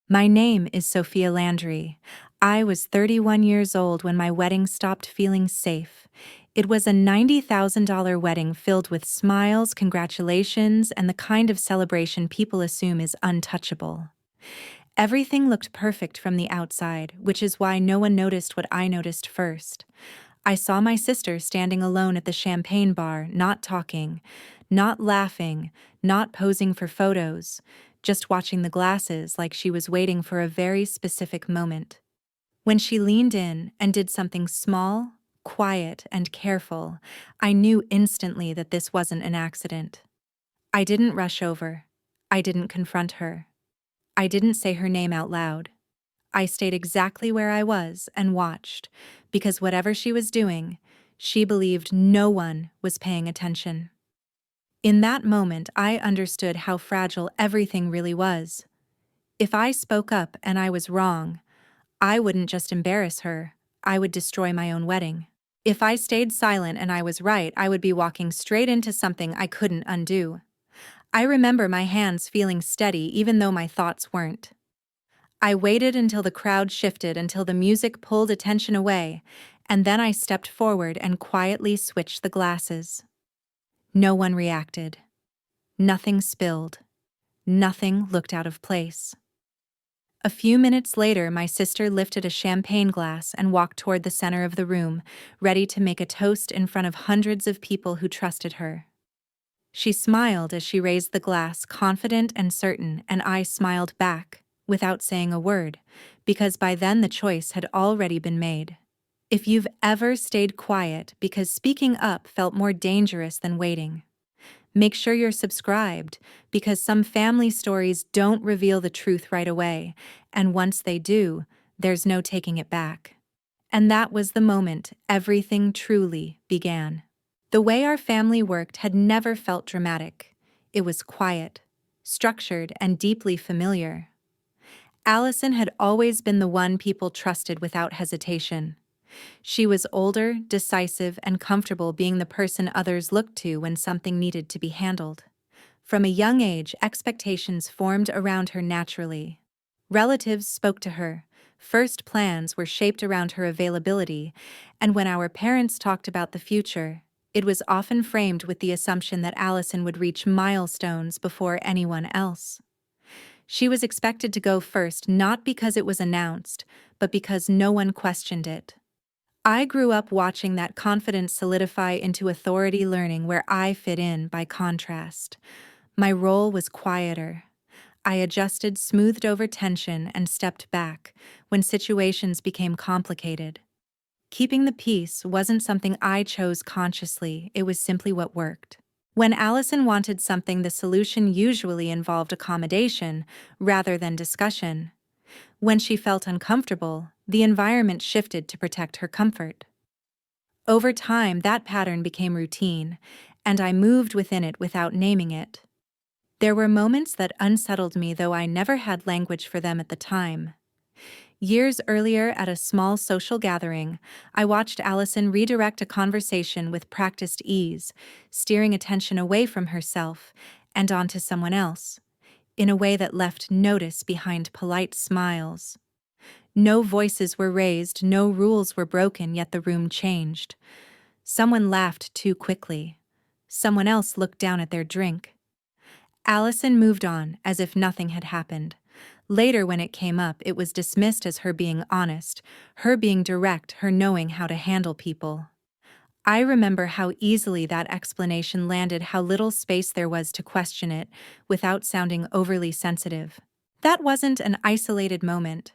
My name is Sophia Landry. I was 31 years old when my wedding stopped feeling safe. It was a $90,000 wedding filled with smiles, congratulations, and the kind of celebration people assume is untouchable. Everything looked perfect from the outside, which is why no one noticed what I noticed first. I saw my sister standing alone at the champagne bar, not talking, not laughing, not posing for photos, just watching the glasses like she was waiting for a very specific moment. When she leaned in and did something small, quiet, and careful, I knew instantly that this wasn't an accident. I didn't rush over. I didn't confront her. I didn't say her name out loud. I stayed exactly where I was and watched, because whatever she was doing, she believed no one was paying attention. In that moment, I understood how fragile everything really was. If I spoke up and I was wrong, I wouldn't just embarrass her, I would destroy my own wedding. If I stayed silent and I was right, I would be walking straight into something I couldn't undo. I remember my hands feeling steady even though my thoughts weren't. I waited until the crowd shifted, until the music pulled attention away, and then I stepped forward and quietly switched the glasses. No one reacted. Nothing spilled. Nothing looked out of place. A few minutes later, my sister lifted a champagne glass and walked toward the center of the room, ready to make a toast in front of hundreds of people who trusted her. She smiled as she raised the glass, confident and certain, and I smiled back, without saying a word, because by then the choice had already been made. If you've ever stayed quiet because speaking up felt more dangerous than waiting, make sure you're subscribed, because some family stories don't reveal the truth right away, and once they do, there's no taking it back. And that was the moment everything truly began. The way our family worked had never felt dramatic. It was quiet, structured, and deeply familiar. Allison had always been the one people trusted without hesitation. She was older, decisive, and comfortable being the person others looked to when something needed to be handled. From a young age, expectations formed around her naturally. Relatives spoke to her. First plans were shaped around her availability, and when our parents talked about the future, it was often framed with the assumption that Allison would reach milestones before anyone else. She was expected to go first not because it was announced, but because no one questioned it. I grew up watching that confidence solidify into authority, learning where I fit in by contrast. My role was quieter. I adjusted, smoothed over tension, and stepped back when situations became complicated. Keeping the peace wasn't something I chose consciously, it was simply what worked. When Allison wanted something, the solution usually involved accommodation rather than discussion. When she felt uncomfortable, the environment shifted to protect her comfort. Over time, that pattern became routine, and I moved within it without naming it. There were moments that unsettled me, though I never had language for them at the time. Years earlier, at a small social gathering, I watched Allison redirect a conversation with practiced ease, steering attention away from herself and onto someone else, in a way that left notice behind polite smiles. No voices were raised, no rules were broken, yet the room changed. Someone laughed too quickly. Someone else looked down at their drink. Allison moved on as if nothing had happened. Later, when it came up, it was dismissed as her being honest, her being direct, her knowing how to handle people. I remember how easily that explanation landed, how little space there was to question it without sounding overly sensitive. That wasn't an isolated moment.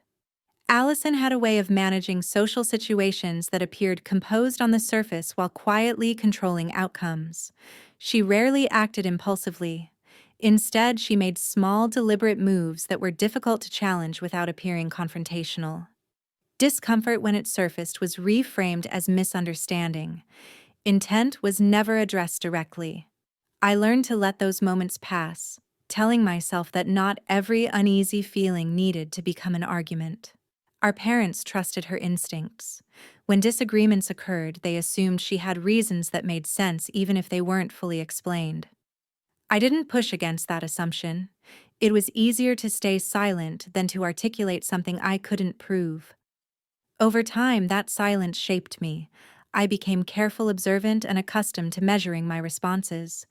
Allison had a way of managing social situations that appeared composed on the surface while quietly controlling outcomes. She rarely acted impulsively. Instead, she made small, deliberate moves that were difficult to challenge without appearing confrontational. Discomfort, when it surfaced, was reframed as misunderstanding. Intent was never addressed directly. I learned to let those moments pass, telling myself that not every uneasy feeling needed to become an argument. Our parents trusted her instincts. When disagreements occurred, they assumed she had reasons that made sense even if they weren't fully explained. I didn't push against that assumption. It was easier to stay silent than to articulate something I couldn't prove. Over time, that silence shaped me. I became careful, observant, and accustomed to measuring my responses.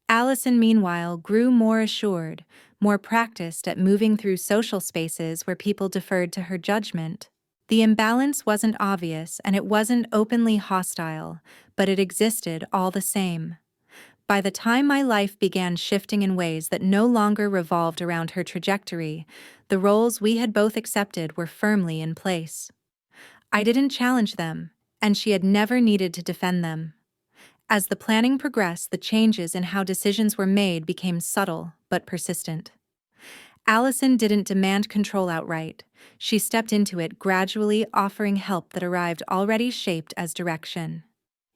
Allison, meanwhile, grew more assured, more practiced at moving through social spaces where people deferred to her judgment. The imbalance wasn't obvious and it wasn't openly hostile, but it existed all the same. By the time my life began shifting in ways that no longer revolved around her trajectory, the roles we had both accepted were firmly in place. I didn't challenge them, and she had never needed to defend them. As the planning progressed, the changes in how decisions were made became subtle but persistent. Allison didn't demand control outright. She stepped into it, gradually offering help that arrived already shaped as direction.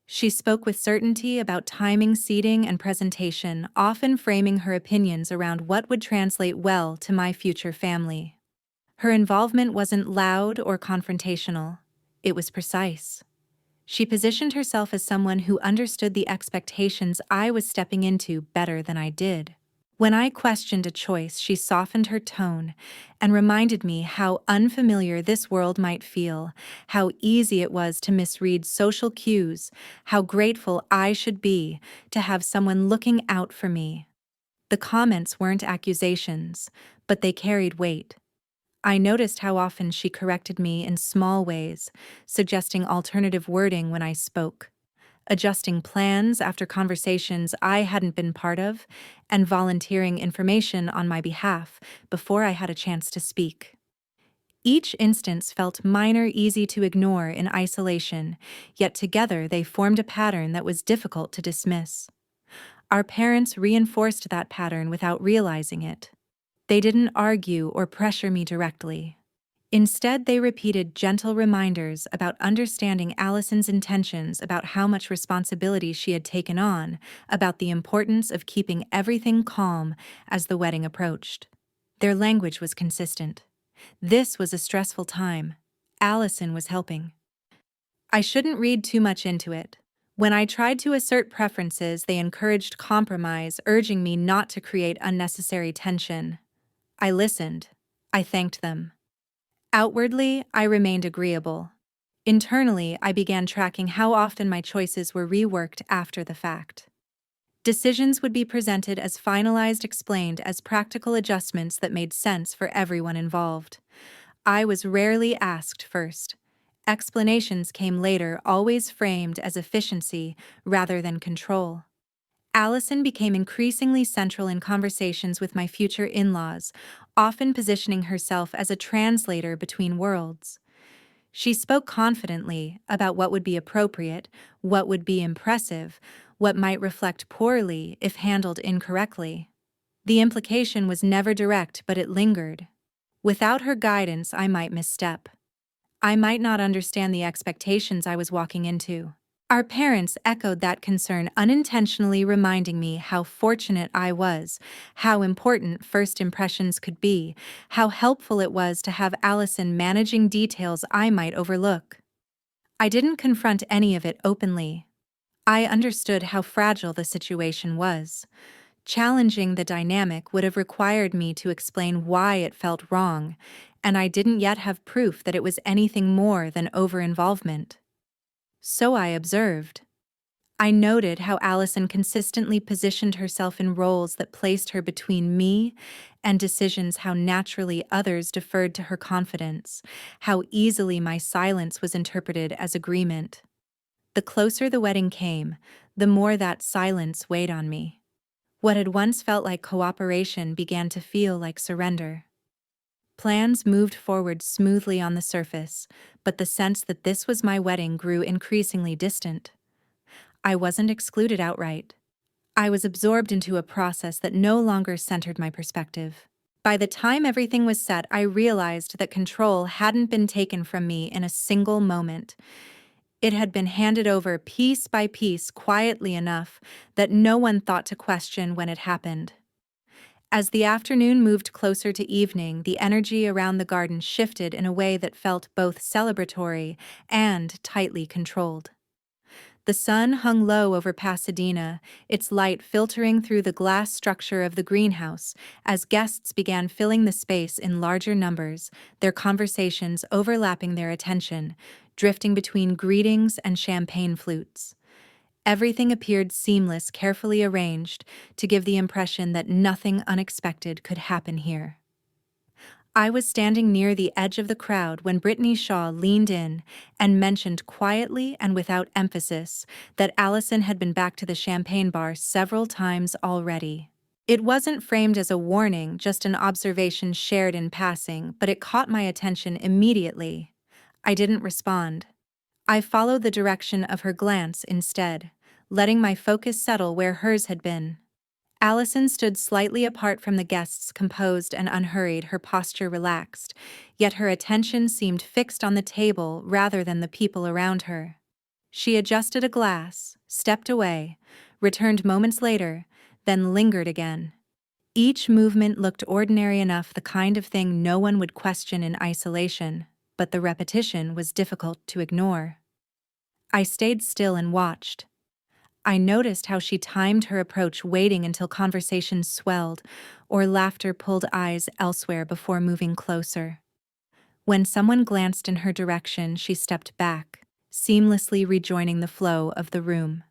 She spoke with certainty about timing, seating, and presentation, often framing her opinions around what would translate well to my future family. Her involvement wasn't loud or confrontational. It was precise. She positioned herself as someone who understood the expectations I was stepping into better than I did. When I questioned a choice, she softened her tone and reminded me how unfamiliar this world might feel, how easy it was to misread social cues, how grateful I should be to have someone looking out for me. The comments weren't accusations, but they carried weight. I noticed how often she corrected me in small ways, suggesting alternative wording when I spoke, adjusting plans after conversations I hadn't been part of, and volunteering information on my behalf before I had a chance to speak. Each instance felt minor, easy to ignore in isolation, yet together they formed a pattern that was difficult to dismiss. Our parents reinforced that pattern without realizing it. They didn't argue or pressure me directly. Instead, they repeated gentle reminders about understanding Allison's intentions, about how much responsibility she had taken on, about the importance of keeping everything calm as the wedding approached. Their language was consistent. This was a stressful time. Allison was helping. I shouldn't read too much into it. When I tried to assert preferences, they encouraged compromise, urging me not to create unnecessary tension. I listened. I thanked them. Outwardly, I remained agreeable. Internally, I began tracking how often my choices were reworked after the fact. Decisions would be presented as finalized, explained as practical adjustments that made sense for everyone involved. I was rarely asked first. Explanations came later, always framed as efficiency rather than control. Allison became increasingly central in conversations with my future in-laws, often positioning herself as a translator between worlds. She spoke confidently about what would be appropriate, what would be impressive, what might reflect poorly if handled incorrectly. The implication was never direct, but it lingered. Without her guidance, I might misstep. I might not understand the expectations I was walking into. Our parents echoed that concern, unintentionally reminding me how fortunate I was, how important first impressions could be, how helpful it was to have Allison managing details I might overlook. I didn't confront any of it openly. I understood how fragile the situation was. Challenging the dynamic would have required me to explain why it felt wrong, and I didn't yet have proof that it was anything more than over-involvement. So I observed. I noted how Allison consistently positioned herself in roles that placed her between me and decisions, how naturally others deferred to her confidence, how easily my silence was interpreted as agreement. The closer the wedding came, the more that silence weighed on me. What had once felt like cooperation began to feel like surrender. Plans moved forward smoothly on the surface, but the sense that this was my wedding grew increasingly distant. I wasn't excluded outright. I was absorbed into a process that no longer centered my perspective. By the time everything was set, I realized that control hadn't been taken from me in a single moment. It had been handed over piece by piece, quietly enough that no one thought to question when it happened. As the afternoon moved closer to evening, the energy around the garden shifted in a way that felt both celebratory and tightly controlled. The sun hung low over Pasadena, its light filtering through the glass structure of the greenhouse as guests began filling the space in larger numbers, their conversations overlapping their attention, drifting between greetings and champagne flutes. Everything appeared seamless, carefully arranged, to give the impression that nothing unexpected could happen here. I was standing near the edge of the crowd when Brittany Shaw leaned in and mentioned quietly and without emphasis that Allison had been back to the champagne bar several times already. It wasn't framed as a warning, just an observation shared in passing, but it caught my attention immediately. I didn't respond. I followed the direction of her glance instead, letting my focus settle where hers had been. Allison stood slightly apart from the guests, composed and unhurried, her posture relaxed, yet her attention seemed fixed on the table rather than the people around her. She adjusted a glass, stepped away, returned moments later, then lingered again. Each movement looked ordinary enough, the kind of thing no one would question in isolation, but the repetition was difficult to ignore. I stayed still and watched. I noticed how she timed her approach, waiting until conversation swelled or laughter pulled eyes elsewhere before moving closer. When someone glanced in her direction, she stepped back, seamlessly rejoining the flow of the room.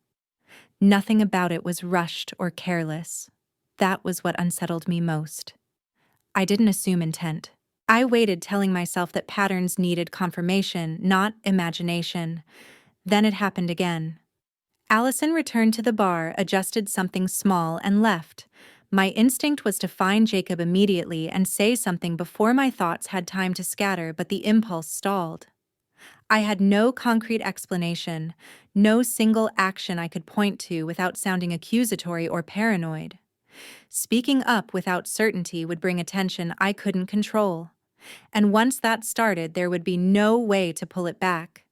Nothing about it was rushed or careless. That was what unsettled me most. I didn't assume intent. I waited, telling myself that patterns needed confirmation, not imagination. Then it happened again. Allison returned to the bar, adjusted something small, and left. My instinct was to find Jacob immediately and say something before my thoughts had time to scatter, but the impulse stalled. I had no concrete explanation, no single action I could point to without sounding accusatory or paranoid. Speaking up without certainty would bring attention I couldn't control. And once that started, there would be no way to pull it back.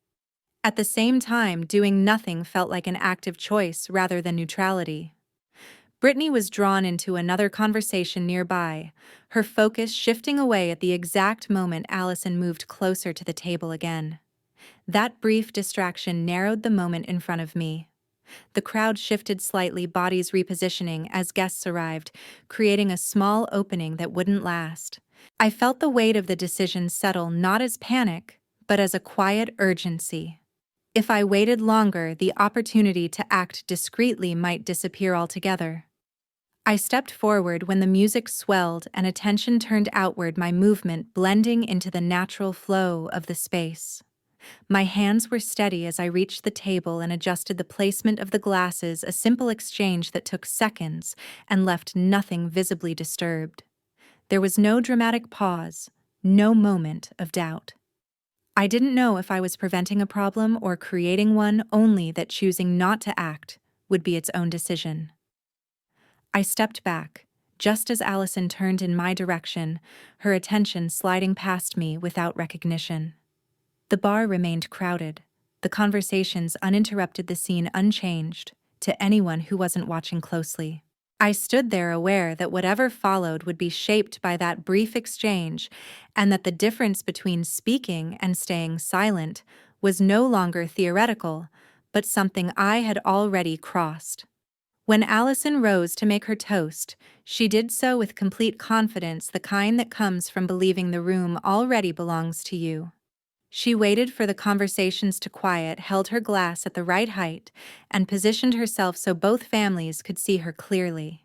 At the same time, doing nothing felt like an active choice rather than neutrality. Brittany was drawn into another conversation nearby, her focus shifting away at the exact moment Allison moved closer to the table again. That brief distraction narrowed the moment in front of me. The crowd shifted slightly, bodies repositioning as guests arrived, creating a small opening that wouldn't last. I felt the weight of the decision settle, not as panic, but as a quiet urgency. If I waited longer, the opportunity to act discreetly might disappear altogether. I stepped forward when the music swelled and attention turned outward, my movement blending into the natural flow of the space. My hands were steady as I reached the table and adjusted the placement of the glasses, a simple exchange that took seconds and left nothing visibly disturbed. There was no dramatic pause, no moment of doubt. I didn't know if I was preventing a problem or creating one, only that choosing not to act would be its own decision. I stepped back, just as Allison turned in my direction, her attention sliding past me without recognition. The bar remained crowded, the conversations uninterrupted, the scene unchanged, to anyone who wasn't watching closely. I stood there, aware that whatever followed would be shaped by that brief exchange, and that the difference between speaking and staying silent was no longer theoretical, but something I had already crossed. When Allison rose to make her toast, she did so with complete confidence, the kind that comes from believing the room already belongs to you. She waited for the conversations to quiet, held her glass at the right height, and positioned herself so both families could see her clearly.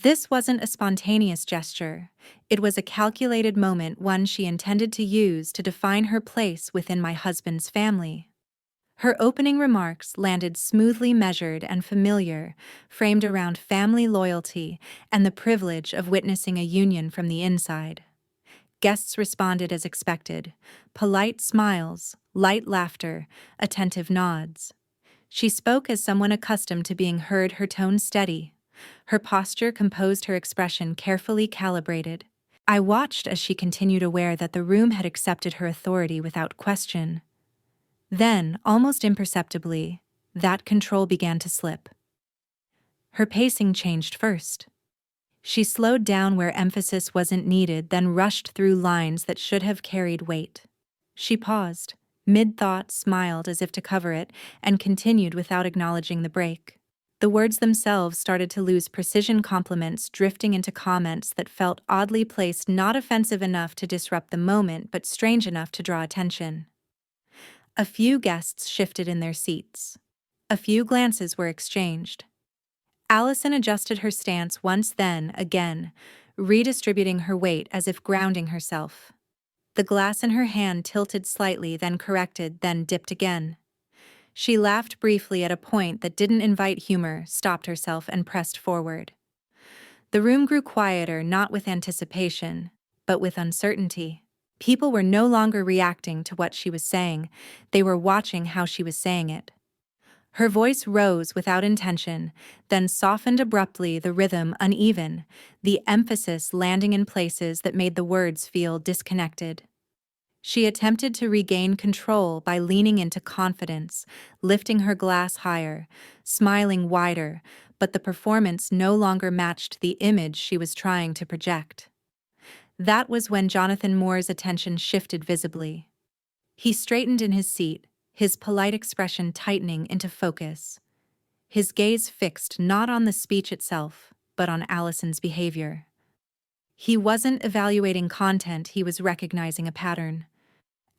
This wasn't a spontaneous gesture. It was a calculated moment, one she intended to use to define her place within my husband's family. Her opening remarks landed smoothly, measured and familiar, framed around family loyalty and the privilege of witnessing a union from the inside. Guests responded as expected, polite smiles, light laughter, attentive nods. She spoke as someone accustomed to being heard, her tone steady. Her posture composed, her expression carefully calibrated. I watched as she continued, aware that the room had accepted her authority without question. Then, almost imperceptibly, that control began to slip. Her pacing changed first. She slowed down where emphasis wasn't needed, then rushed through lines that should have carried weight. She paused, Mid-thought smiled as if to cover it, and continued without acknowledging the break. The words themselves started to lose precision, compliments drifting into comments that felt oddly placed, not offensive enough to disrupt the moment but strange enough to draw attention. A few guests shifted in their seats. A few glances were exchanged. Allison adjusted her stance once, then again, redistributing her weight as if grounding herself. The glass in her hand tilted slightly, then corrected, then dipped again. She laughed briefly at a point that didn't invite humor, stopped herself, and pressed forward. The room grew quieter, not with anticipation, but with uncertainty. People were no longer reacting to what she was saying, they were watching how she was saying it. Her voice rose without intention, then softened abruptly, the rhythm uneven, the emphasis landing in places that made the words feel disconnected. She attempted to regain control by leaning into confidence, lifting her glass higher, smiling wider, but the performance no longer matched the image she was trying to project. That was when Jonathan Moore's attention shifted visibly. He straightened in his seat, his polite expression tightening into focus. His gaze fixed not on the speech itself, but on Allison's behavior. He wasn't evaluating content, he was recognizing a pattern.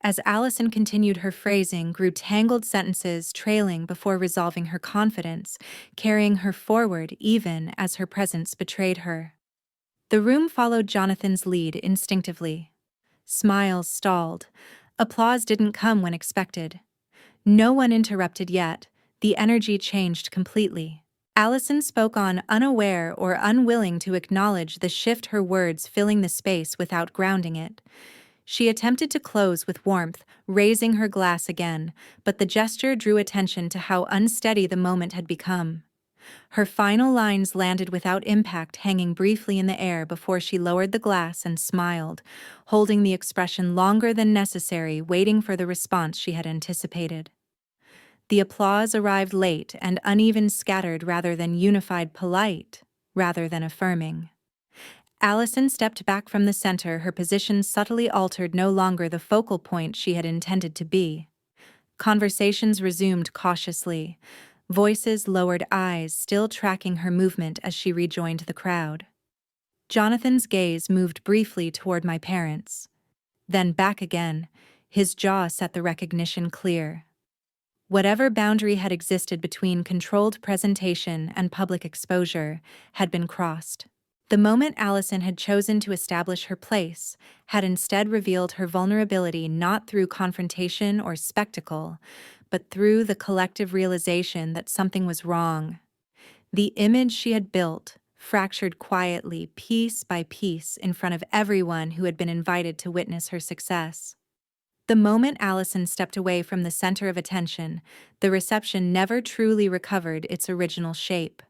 As Allison continued, her phrasing grew tangled, sentences trailing before resolving, her confidence carrying her forward even as her presence betrayed her. The room followed Jonathan's lead instinctively. Smiles stalled. Applause didn't come when expected. No one interrupted yet. The energy changed completely. Allison spoke on, unaware or unwilling to acknowledge the shift, her words filling the space without grounding it. She attempted to close with warmth, raising her glass again, but the gesture drew attention to how unsteady the moment had become. Her final lines landed without impact, hanging briefly in the air before she lowered the glass and smiled, holding the expression longer than necessary, waiting for the response she had anticipated. The applause arrived late and uneven, scattered rather than unified, polite rather than affirming. Allison stepped back from the center, her position subtly altered, no longer the focal point she had intended to be. Conversations resumed cautiously, voices lowered, eyes still tracking her movement as she rejoined the crowd. Jonathan's gaze moved briefly toward my parents, then back again, his jaw set, the recognition clear. Whatever boundary had existed between controlled presentation and public exposure had been crossed. The moment Allison had chosen to establish her place had instead revealed her vulnerability, not through confrontation or spectacle, but through the collective realization that something was wrong. The image she had built fractured quietly, piece by piece, in front of everyone who had been invited to witness her success. The moment Allison stepped away from the center of attention, the reception never truly recovered its original shape.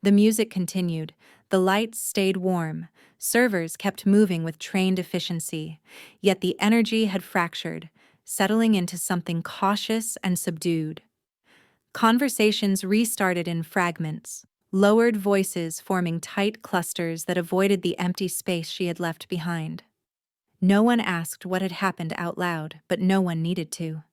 The music continued, the lights stayed warm, servers kept moving with trained efficiency, yet the energy had fractured, settling into something cautious and subdued. Conversations restarted in fragments, lowered voices forming tight clusters that avoided the empty space she had left behind. No one asked what had happened out loud, but no one needed to.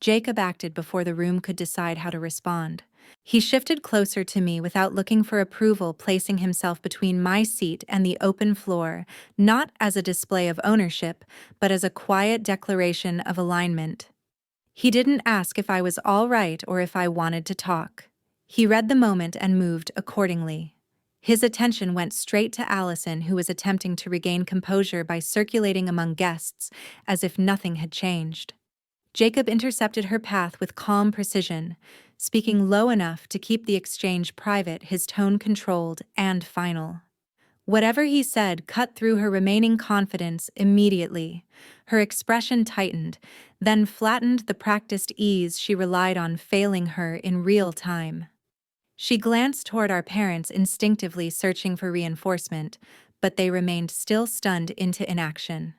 Jacob acted before the room could decide how to respond. He shifted closer to me without looking for approval, placing himself between my seat and the open floor, not as a display of ownership, but as a quiet declaration of alignment. He didn't ask if I was all right or if I wanted to talk. He read the moment and moved accordingly. His attention went straight to Allison, who was attempting to regain composure by circulating among guests as if nothing had changed. Jacob intercepted her path with calm precision, speaking low enough to keep the exchange private, his tone controlled and final. Whatever he said cut through her remaining confidence immediately. Her expression tightened, then flattened, the practiced ease she relied on failing her in real time. She glanced toward our parents, instinctively searching for reinforcement, but they remained still, stunned into inaction.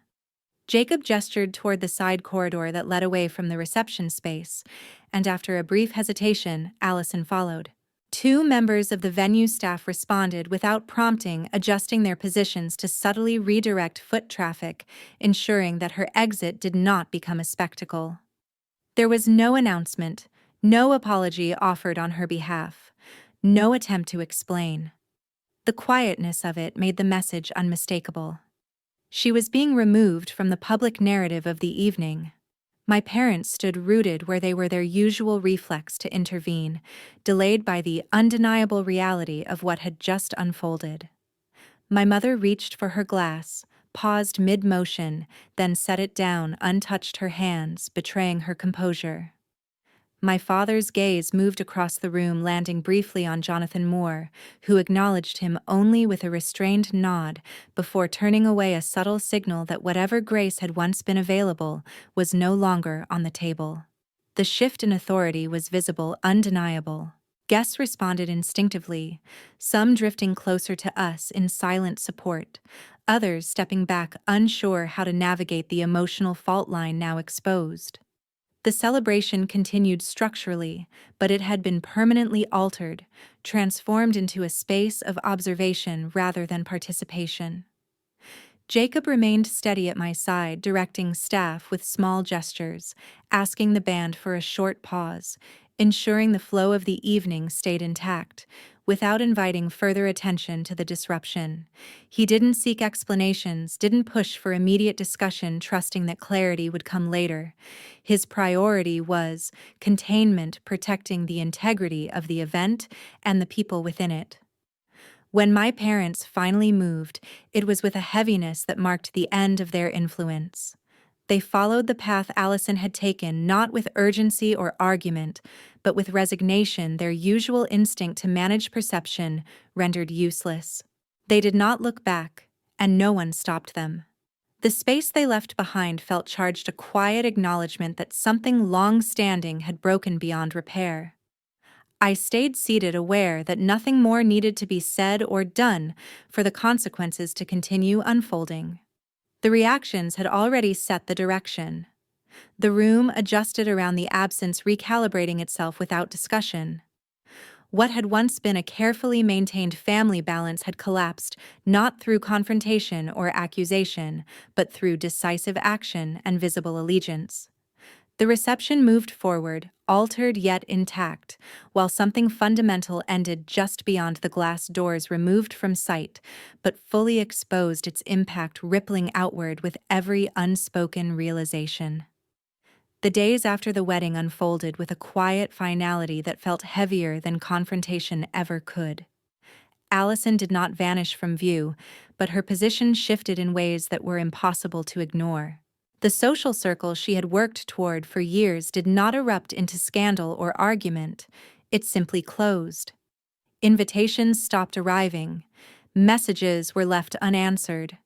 Jacob gestured toward the side corridor that led away from the reception space, and after a brief hesitation, Allison followed. Two members of the venue staff responded without prompting, adjusting their positions to subtly redirect foot traffic, ensuring that her exit did not become a spectacle. There was no announcement, no apology offered on her behalf, no attempt to explain. The quietness of it made the message unmistakable. She was being removed from the public narrative of the evening. My parents stood rooted where they were, their usual reflex to intervene, delayed by the undeniable reality of what had just unfolded. My mother reached for her glass, paused mid-motion, then set it down, untouched, her hands betraying her composure. My father's gaze moved across the room, landing briefly on Jonathan Moore, who acknowledged him only with a restrained nod before turning away, a subtle signal that whatever grace had once been available was no longer on the table. The shift in authority was visible, undeniable. Guests responded instinctively, some drifting closer to us in silent support, others stepping back, unsure how to navigate the emotional fault line now exposed. The celebration continued structurally, but it had been permanently altered, transformed into a space of observation rather than participation. Jacob remained steady at my side, directing staff with small gestures, asking the band for a short pause, ensuring the flow of the evening stayed intact, without inviting further attention to the disruption. He didn't seek explanations, didn't push for immediate discussion, trusting that clarity would come later. His priority was containment, protecting the integrity of the event and the people within it. When my parents finally moved, it was with a heaviness that marked the end of their influence. They followed the path Allison had taken, not with urgency or argument, but with resignation, their usual instinct to manage perception rendered useless. They did not look back, and no one stopped them. The space they left behind felt charged, a quiet acknowledgement that something long-standing had broken beyond repair. I stayed seated, aware that nothing more needed to be said or done for the consequences to continue unfolding. The reactions had already set the direction. The room adjusted around the absence, recalibrating itself without discussion. What had once been a carefully maintained family balance had collapsed, not through confrontation or accusation, but through decisive action and visible allegiance. The reception moved forward, altered yet intact, while something fundamental ended just beyond the glass doors, removed from sight, but fully exposed, its impact rippling outward with every unspoken realization. The days after the wedding unfolded with a quiet finality that felt heavier than confrontation ever could. Allison did not vanish from view, but her position shifted in ways that were impossible to ignore. The social circle she had worked toward for years did not erupt into scandal or argument, it simply closed. Invitations stopped arriving, messages were left unanswered,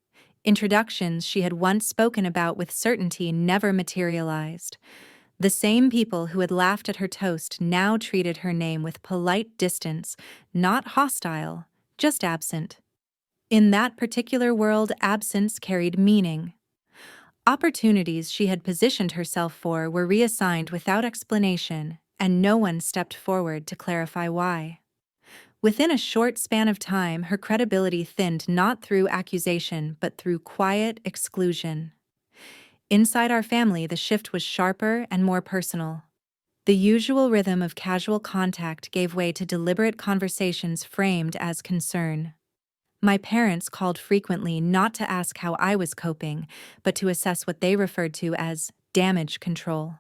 introductions she had once spoken about with certainty never materialized. The same people who had laughed at her toast now treated her name with polite distance, not hostile, just absent. In that particular world, absence carried meaning. Opportunities she had positioned herself for were reassigned without explanation, and no one stepped forward to clarify why. Within a short span of time, her credibility thinned, not through accusation but through quiet exclusion. Inside our family, the shift was sharper and more personal. The usual rhythm of casual contact gave way to deliberate conversations framed as concern. My parents called frequently, not to ask how I was coping, but to assess what they referred to as damage control.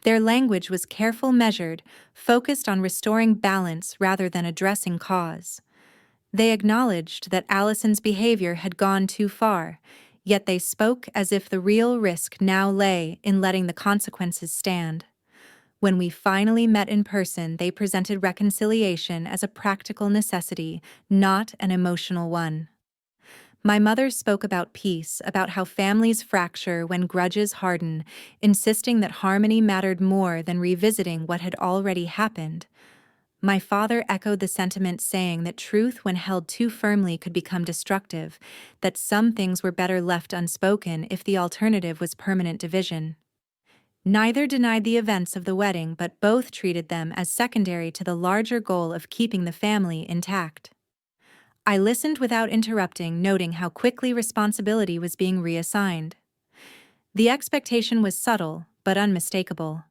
Their language was careful, measured, focused on restoring balance rather than addressing cause. They acknowledged that Allison's behavior had gone too far, yet they spoke as if the real risk now lay in letting the consequences stand. When we finally met in person, they presented reconciliation as a practical necessity, not an emotional one. My mother spoke about peace, about how families fracture when grudges harden, insisting that harmony mattered more than revisiting what had already happened. My father echoed the sentiment, saying that truth, when held too firmly, could become destructive, that some things were better left unspoken if the alternative was permanent division. Neither denied the events of the wedding, but both treated them as secondary to the larger goal of keeping the family intact. I listened without interrupting, noting how quickly responsibility was being reassigned. The expectation was subtle, but unmistakable.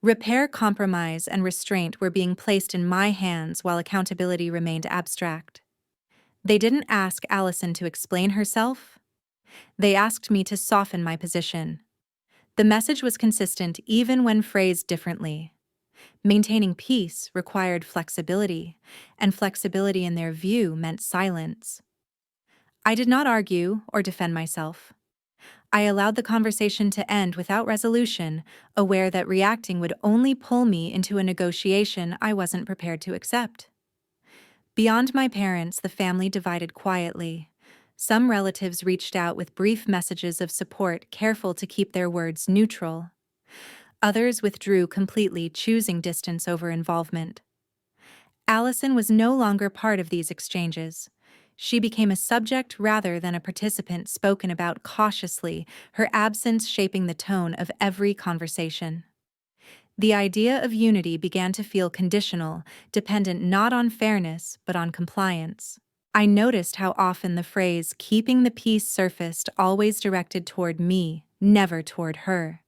Repair, compromise, and restraint were being placed in my hands while accountability remained abstract. They didn't ask Allison to explain herself. They asked me to soften my position. The message was consistent even when phrased differently. Maintaining peace required flexibility, and flexibility in their view meant silence. I did not argue or defend myself. I allowed the conversation to end without resolution, aware that reacting would only pull me into a negotiation I wasn't prepared to accept. Beyond my parents, the family divided quietly. Some relatives reached out with brief messages of support, careful to keep their words neutral. Others withdrew completely, choosing distance over involvement. Allison was no longer part of these exchanges. She became a subject rather than a participant, spoken about cautiously, her absence shaping the tone of every conversation. The idea of unity began to feel conditional, dependent not on fairness but on compliance. I noticed how often the phrase "keeping the peace" surfaced, always directed toward me, never toward her.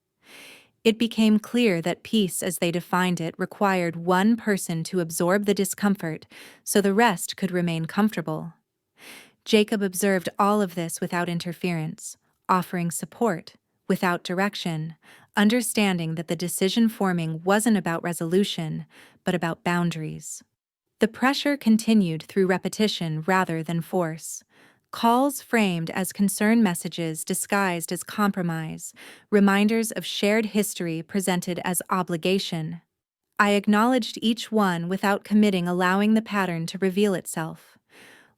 It became clear that peace, as they defined it, required one person to absorb the discomfort so the rest could remain comfortable. Jacob observed all of this without interference, offering support, without direction, understanding that the decision forming wasn't about resolution, but about boundaries. The pressure continued through repetition rather than force. Calls framed as concern messages disguised as compromise, reminders of shared history presented as obligation. I acknowledged each one without committing, allowing the pattern to reveal itself.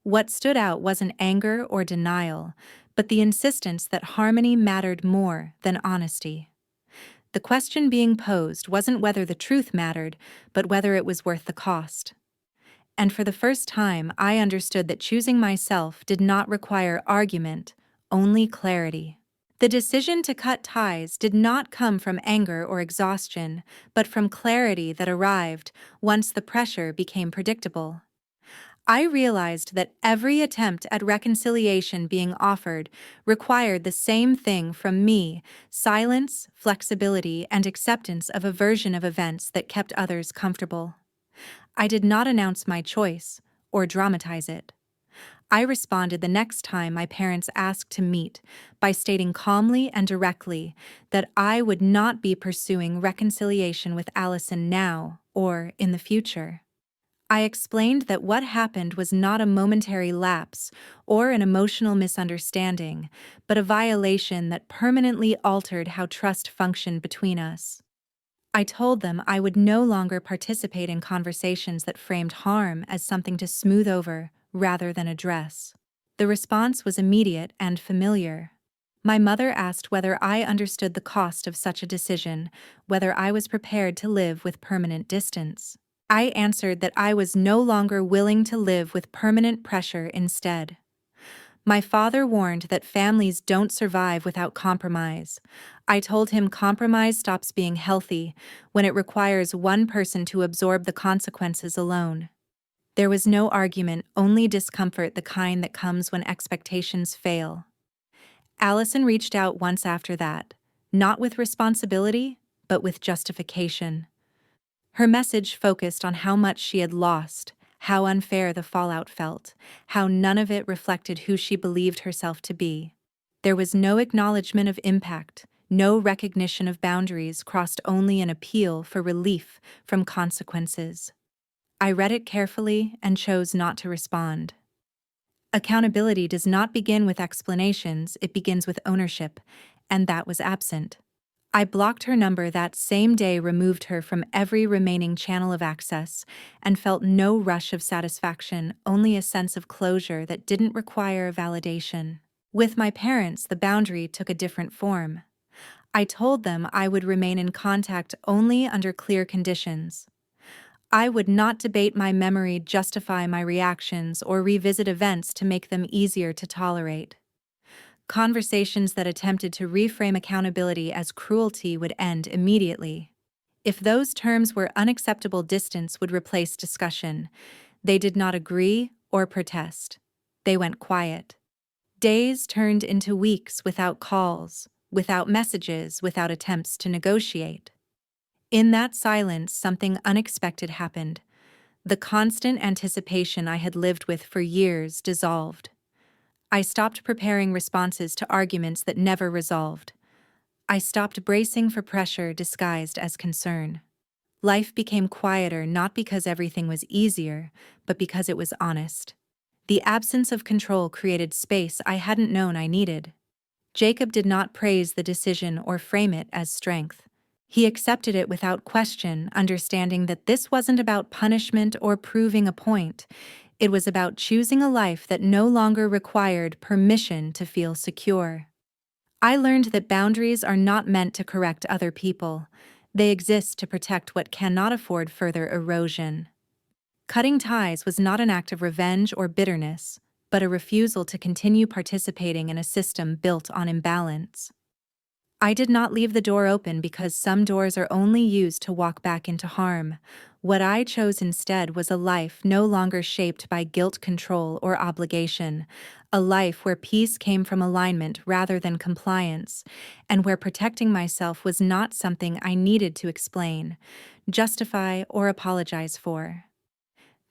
What stood out wasn't anger or denial, but the insistence that harmony mattered more than honesty. The question being posed wasn't whether the truth mattered, but whether it was worth the cost. And for the first time, I understood that choosing myself did not require argument, only clarity. The decision to cut ties did not come from anger or exhaustion, but from clarity that arrived once the pressure became predictable. I realized that every attempt at reconciliation being offered required the same thing from me: silence, flexibility, and acceptance of a version of events that kept others comfortable. I did not announce my choice or dramatize it. I responded the next time my parents asked to meet by stating calmly and directly that I would not be pursuing reconciliation with Allison now or in the future. I explained that what happened was not a momentary lapse or an emotional misunderstanding, but a violation that permanently altered how trust functioned between us. I told them I would no longer participate in conversations that framed harm as something to smooth over rather than address. The response was immediate and familiar. My mother asked whether I understood the cost of such a decision, whether I was prepared to live with permanent distance. I answered that I was no longer willing to live with permanent pressure instead. My father warned that families don't survive without compromise. I told him compromise stops being healthy when it requires one person to absorb the consequences alone. There was no argument, only discomfort, the kind that comes when expectations fail. Allison reached out once after that, not with responsibility, but with justification. Her message focused on how much she had lost, how unfair the fallout felt, how none of it reflected who she believed herself to be. There was no acknowledgement of impact, no recognition of boundaries, crossed only an appeal for relief from consequences. I read it carefully and chose not to respond. Accountability does not begin with explanations, it begins with ownership, and that was absent. I blocked her number that same day, removed her from every remaining channel of access, and felt no rush of satisfaction, only a sense of closure that didn't require validation. With my parents, the boundary took a different form. I told them I would remain in contact only under clear conditions. I would not debate my memory, justify my reactions, or revisit events to make them easier to tolerate. Conversations that attempted to reframe accountability as cruelty would end immediately. If those terms were unacceptable, distance would replace discussion. They did not agree or protest. They went quiet. Days turned into weeks without calls, without messages, without attempts to negotiate. In that silence, something unexpected happened. The constant anticipation I had lived with for years dissolved. I stopped preparing responses to arguments that never resolved. I stopped bracing for pressure disguised as concern. Life became quieter not because everything was easier, but because it was honest. The absence of control created space I hadn't known I needed. Jacob did not praise the decision or frame it as strength. He accepted it without question, understanding that this wasn't about punishment or proving a point. It was about choosing a life that no longer required permission to feel secure. I learned that boundaries are not meant to correct other people. They exist to protect what cannot afford further erosion. Cutting ties was not an act of revenge or bitterness, but a refusal to continue participating in a system built on imbalance. I did not leave the door open because some doors are only used to walk back into harm. What I chose instead was a life no longer shaped by guilt, control, or obligation, a life where peace came from alignment rather than compliance, and where protecting myself was not something I needed to explain, justify, or apologize for.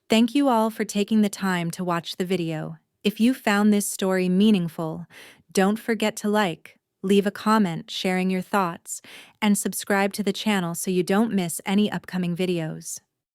Thank you all for taking the time to watch the video. If you found this story meaningful, don't forget to leave a comment sharing your thoughts, and subscribe to the channel so you don't miss any upcoming videos.